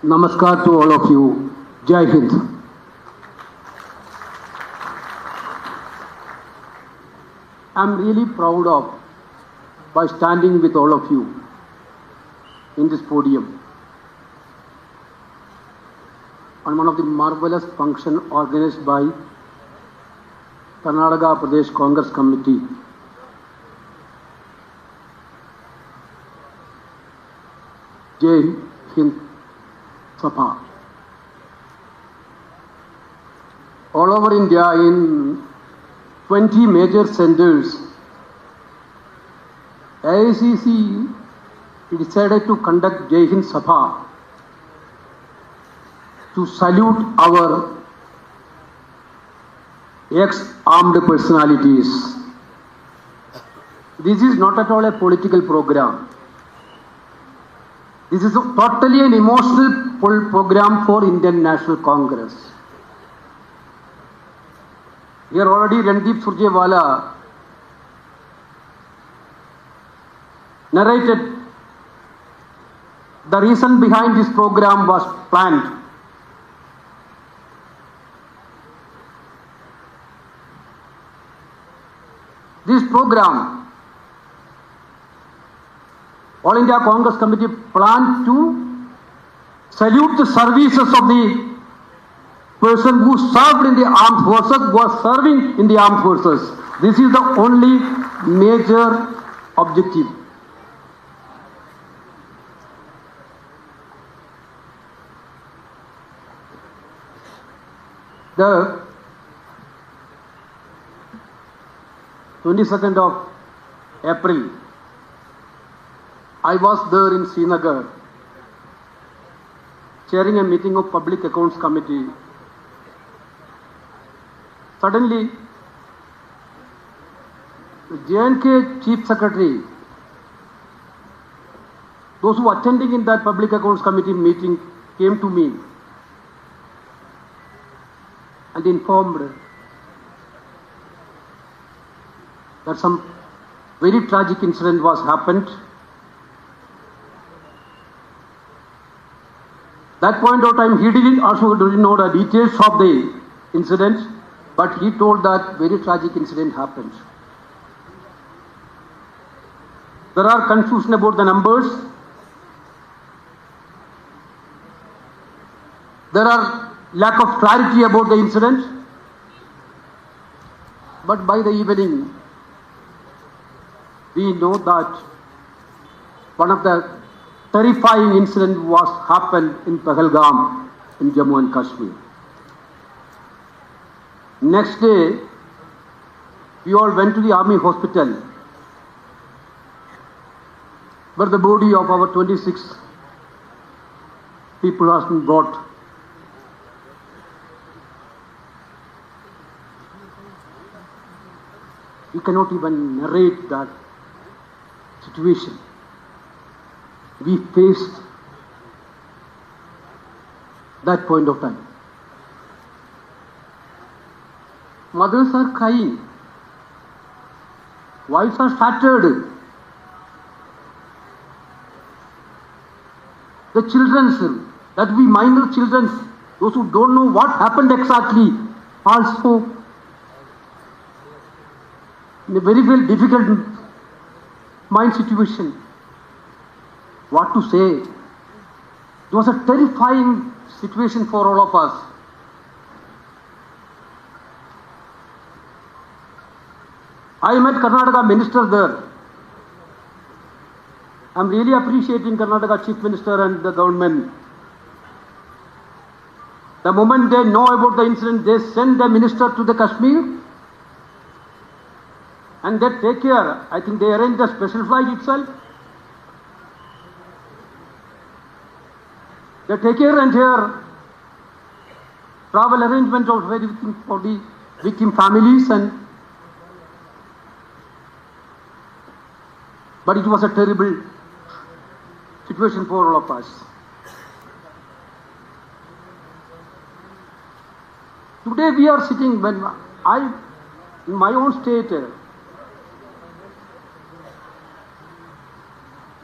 Namaskar to all of you. Jai Hind. I'm really proud of by standing with all of you in this podium on one of the marvelous function organized by Karnataka Pradesh Congress Committee. Jai Hind Sabha. All over India, in 20 major centers, AICC decided to conduct Jai Hind Sabha to salute our ex-armed personalities. This is not at all a political program. This is totally an emotional program for Indian National Congress. Here already Randeep Surjewala narrated the reason behind this program was planned. This program, All India Congress Committee planned to salute the services of the person who served in the armed forces, was serving in the armed forces. This is the only major objective. The 22nd of April, I was there in Srinagar, chairing a meeting of Public Accounts Committee. Suddenly, the J&K Chief Secretary, those who were attending in that Public Accounts Committee meeting, came to me and informed that some very tragic incident was happened. That point of time, he didn't know the details of the incident, but he told that very tragic incident happened. There are confusion about the numbers. There are lack of clarity about the incident. But by the evening, we know that one of the terrifying incident was happened in Pahalgam in Jammu and Kashmir. Next day, we all went to the army hospital where the body of our 26 people has been brought. We cannot even narrate that situation. We faced that point of time. Mothers are crying. Wives are shattered. The children, that we minor children, those who don't know what happened exactly, also in a very, very difficult mind situation. What to say? It was a terrifying situation for all of us. I met Karnataka Minister there. I'm really appreciating Karnataka Chief Minister and the government. The moment they know about the incident, they send the minister to the Kashmir and they take care. I think they arrange the special flight itself. They take care and here travel arrangement of everything for the victim families, but it was a terrible situation for all of us. Today we are sitting, in my own state,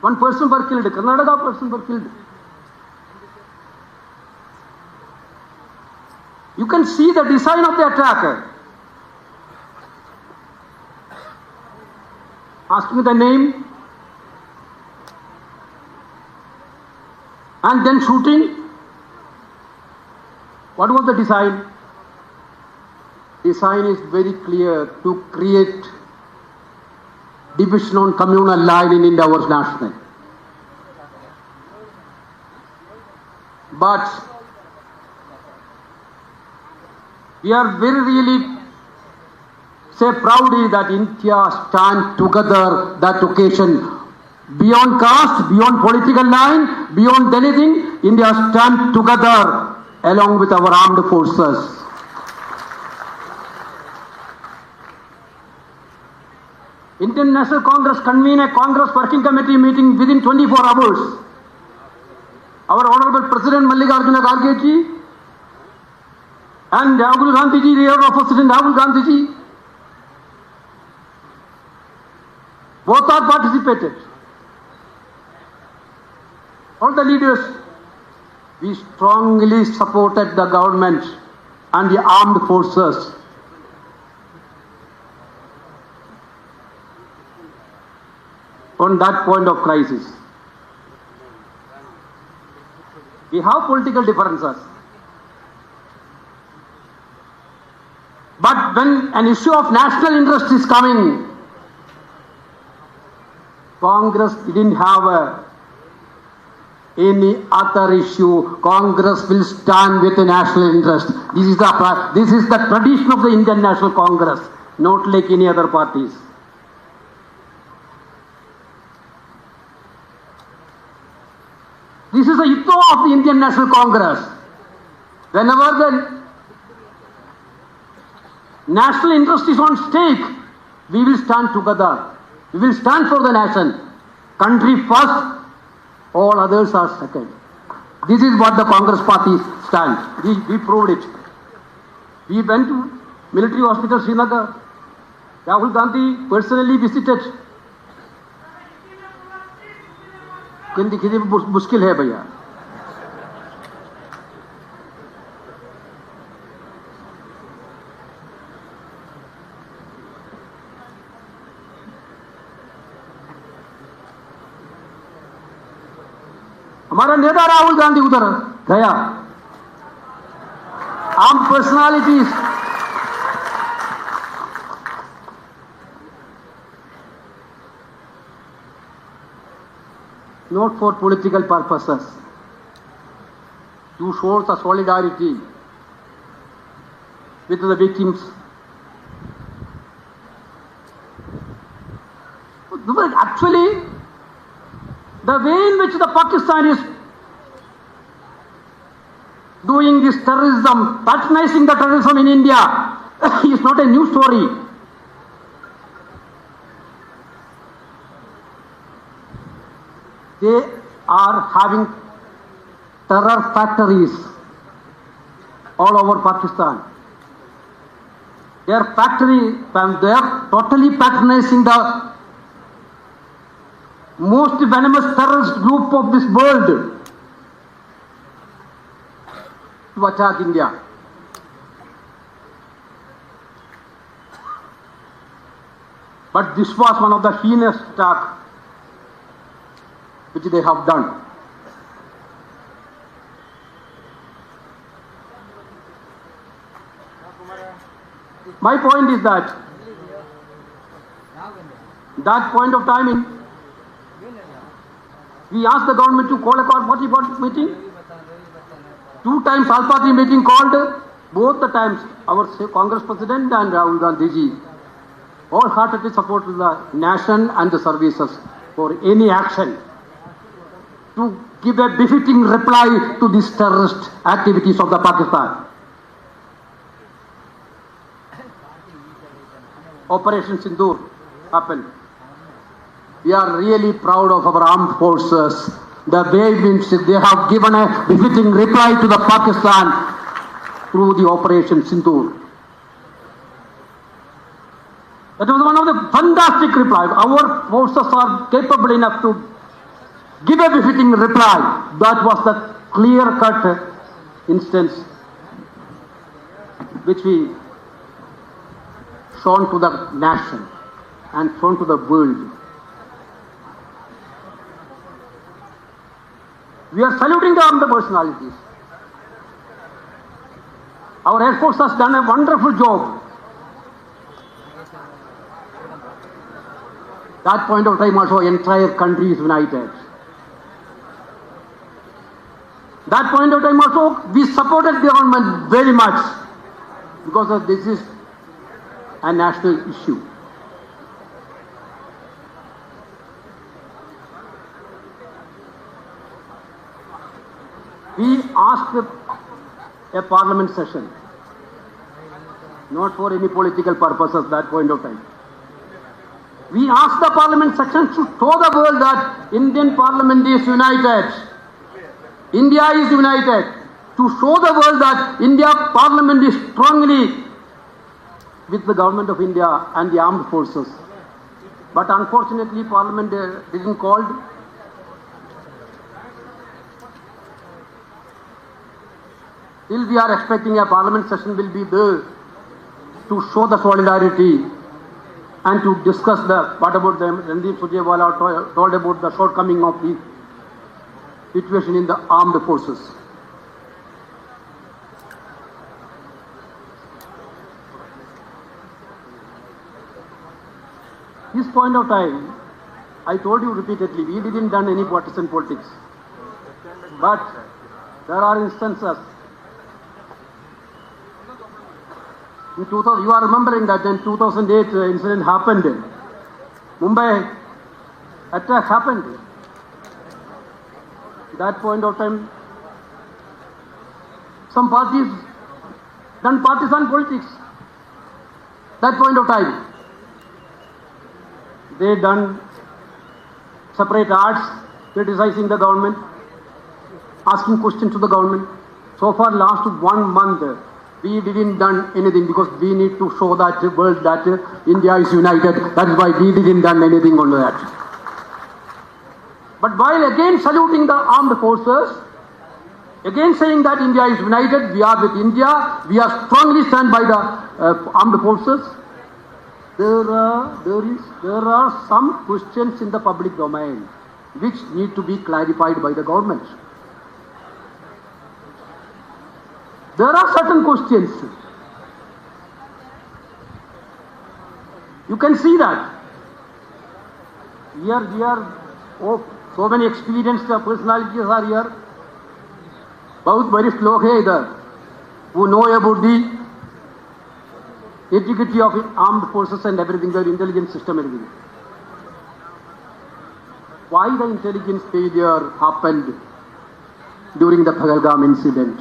one person were killed, Karnataka person were killed. You can see the design of the attack. Ask me the name. And then shooting. What was the design? Design is very clear, to create division on communal line in India was national. But we are very really say proudly that India stand together that occasion. Beyond caste, beyond political line, beyond anything, India stand together along with our armed forces. Indian National Congress convened a Congress Working Committee meeting within 24 hours. Our Honorable President Mallikarjuna Kharge ji and Rahul Gandhi ji, the elder of President Rahul Gandhi ji, both are participated. All the leaders, we strongly supported the government and the armed forces. On that point of crisis. We have political differences. But when an issue of national interest is coming, Congress didn't have any other issue. Congress will stand with the national interest. This is the tradition of the Indian National Congress, not like any other parties. This is the ethos of the Indian National Congress. Whenever the national interest is on stake, we will stand together. We will stand for the nation. Country first, all others are second. This is what the Congress party stand. We proved it. We went to military hospital Srinagar. Rahul Gandhi personally visited. किसी मुश्किल है भैया. हमारा नेता राहुल गांधी उधर गया. Arm personalities not for political purposes, to show the solidarity with the victims. Actually, the way in which the Pakistan is doing this terrorism, patronizing the terrorism in India, is not a new story. They are having terror factories all over Pakistan. They are totally patronizing the most venomous terrorist group of this world to attack India. But this was one of the heinous attacks which they have done. My point is that point of time we asked the government to call a party meeting. 2 times all party meeting called. Both the times our Congress President and Rahul Gandhi ji wholeheartedly supported the nation and the services for any action to give a befitting reply to these terrorist activities of the Pakistan. Operation Sindoor happened. We are really proud of our armed forces. The way in which they have given a befitting reply to the Pakistan through the Operation Sindoor. That was one of the fantastic replies. Our forces are capable enough to give a befitting reply. That was the clear-cut instance. which we shown to the nation and shown to the world. We are saluting the armed personalities. Our Air Force has done a wonderful job. That point of time also entire country is united. That point of time also we supported the government very much because this is a national issue. We asked a parliament session, not for any political purposes that point of time. We asked the parliament session to show the world that Indian parliament is united. India is united. To show the world that India parliament is strongly with the government of India and the armed forces. But unfortunately parliament didn't called. Still we are expecting a parliament session will be there to show the solidarity and to discuss what about the Randeep Surjewala told about the shortcoming of the situation in the armed forces. This point of time, I told you repeatedly, we didn't done any partisan politics. But there are instances. In 2000, you are remembering that in 2008 incident happened. Mumbai attack happened. That point of time, some parties done partisan politics. That point of time, they done separate arts, criticizing the government, asking questions to the government. So far, last 1 month, we didn't done anything because we need to show that world that India is united. That is why we didn't done anything on that. But while again saluting the armed forces, again saying that India is united, we are with India, we are strongly stand by the armed forces, there are some questions in the public domain which need to be clarified by the government. There are certain questions. You can see that. Here, so many experienced personalities are here. बहुत वरिष्ठ लोग हैं इधर, who know about the integrity of armed forces and everything, their intelligence system and everything. Why the intelligence failure happened during the Pahalgam incident?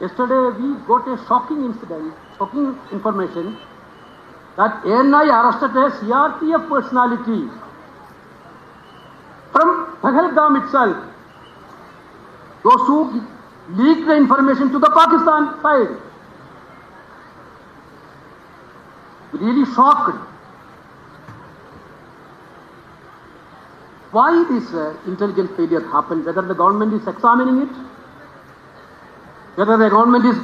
Yesterday we got a shocking information that ANI arrested a CRPF personality from Pahalgam itself. Those who leaked the information to the Pakistan side. Really shocked. Why this intelligence failure happened? Whether the government is examining it, whether the government is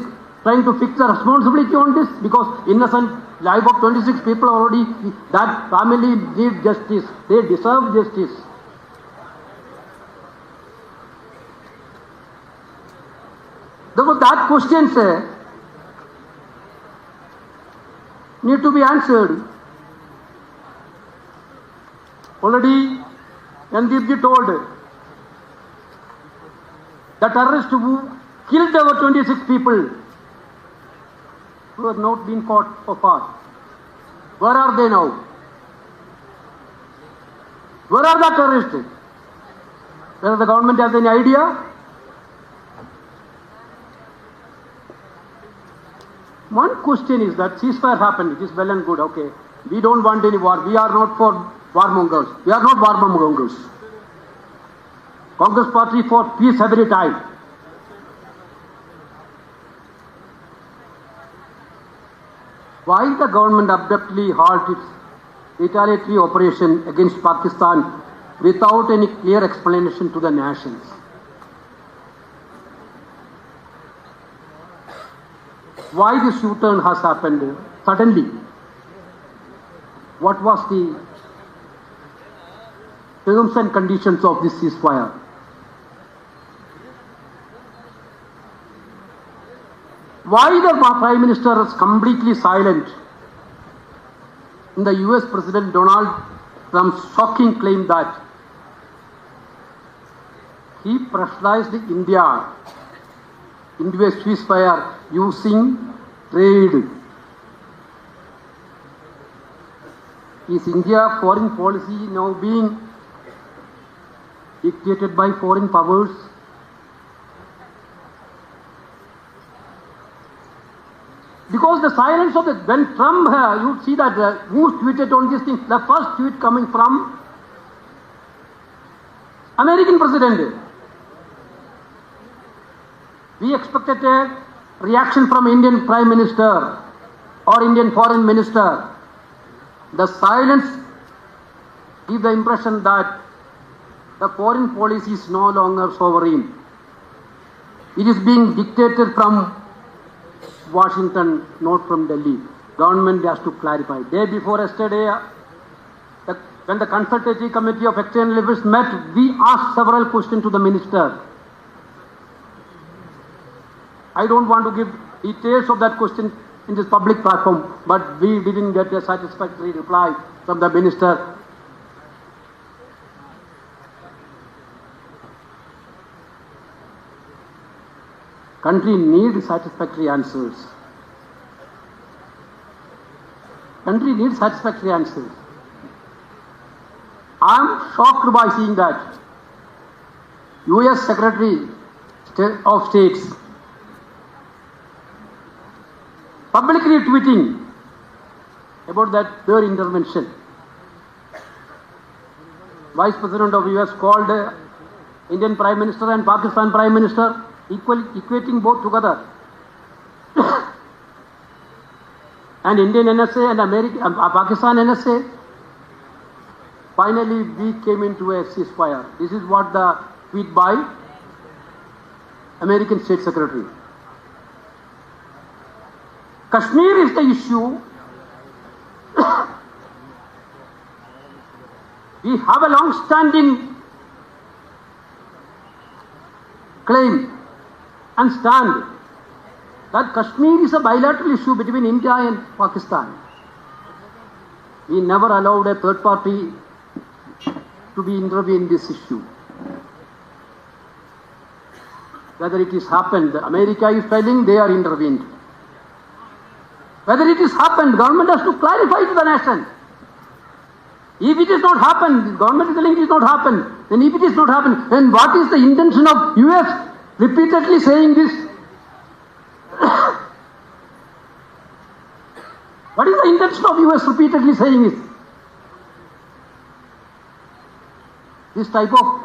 trying to fix the responsibility on this, because innocent life of 26 people already, that family need justice, they deserve justice. Therefore, that questions need to be answered. Already, Randeepji told the terrorists who killed over 26 people who have not been caught so far. Where are they now? Where are the terrorists? Whether the government has any idea? One question is that ceasefire happened, it is well and good, okay. We don't want any war, we are not for warmongers. We are not warmongers. Congress party for peace every time. Why the government abruptly halt its retaliatory operation against Pakistan without any clear explanation to the nations? why this U-turn has happened suddenly. What was the terms and conditions of this ceasefire? Why the Prime Minister is completely silent in the US President Donald Trump's shocking claim that he pressurized India into a ceasefire using trade? Is India foreign policy now being dictated by foreign powers? Because the silence of when Trump, you see that who tweeted on this thing, the first tweet coming from American President. We expected a reaction from Indian Prime Minister or Indian Foreign Minister. The silence gives the impression that the foreign policy is no longer sovereign. It is being dictated from Washington, not from Delhi. Government has to clarify. Day before yesterday, when the Consultative Committee of External Affairs met, we asked several questions to the Minister. I don't want to give details of that question in this public platform, but we didn't get a satisfactory reply from the Minister. Country needs satisfactory answers. Country needs satisfactory answers. I am shocked by seeing that US Secretary of States publicly tweeting about their intervention. Vice President of US called Indian Prime Minister and Pakistan Prime Minister, equating both together. And Indian NSA and Pakistan NSA. Finally, we came into a ceasefire. This is what the tweet by American State Secretary. Kashmir is the issue. We have a long-standing claim and stand that Kashmir is a bilateral issue between India and Pakistan. We never allowed a third party to be intervened in this issue. Whether it has happened, America is telling they are intervened. Whether it has happened, government has to clarify to the nation. If it is not happened, the government is telling it is not happened. Then if it is not happened, then what is the intention of US repeatedly saying this? What is the intention of US repeatedly saying this? This type of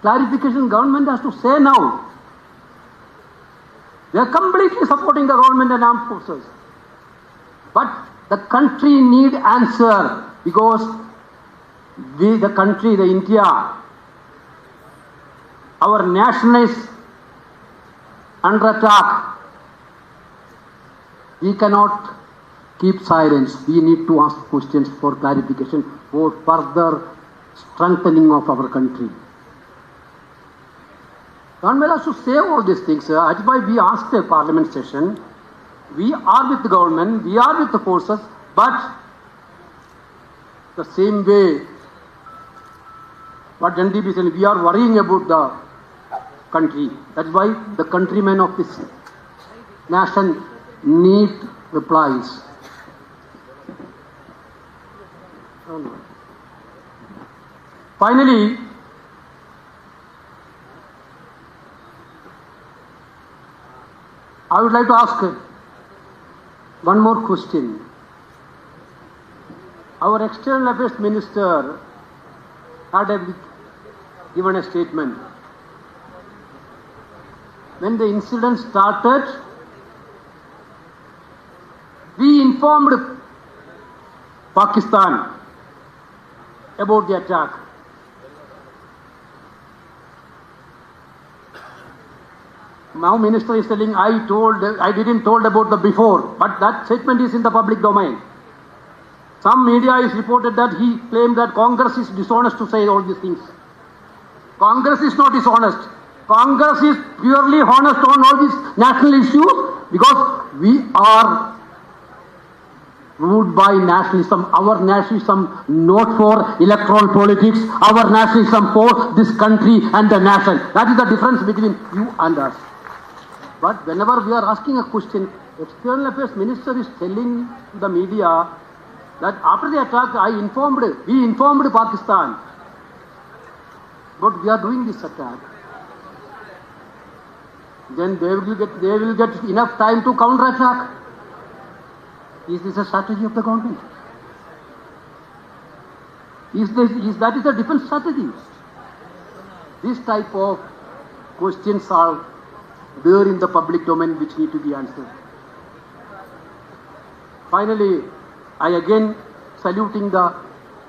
clarification government has to say now. They are completely supporting the government and armed forces. But the country need answer because the country, the India, our nation is under attack. We cannot keep silence. We need to ask questions for clarification, for further strengthening of our country. Government has to say all these things. That's why we asked a parliament session. We are with the government, we are with the forces, but the same way, what Jandeep is saying, we are worrying about the country. That's why the countrymen of this nation need replies. Finally, I would like to ask one more question. Our External Affairs Minister had given a statement. When the incident started, we informed Pakistan about the attack. Now minister is telling, I didn't told about the before, but that statement is in the public domain. Some media is reported that he claimed that Congress is dishonest to say all these things. Congress is not dishonest. Congress is purely honest on all these national issues because we are ruled by nationalism. Our nationalism not for electoral politics. Our nationalism for this country and the nation. That is the difference between you and us. But whenever we are asking a question, External Affairs Minister is telling the media that after the attack, we informed Pakistan. But we are doing this attack. Then they will get enough time to counter-attack. Is this a strategy of the government? That is a defense strategy? This type of questions are there in the public domain which need to be answered. Finally, I again saluting the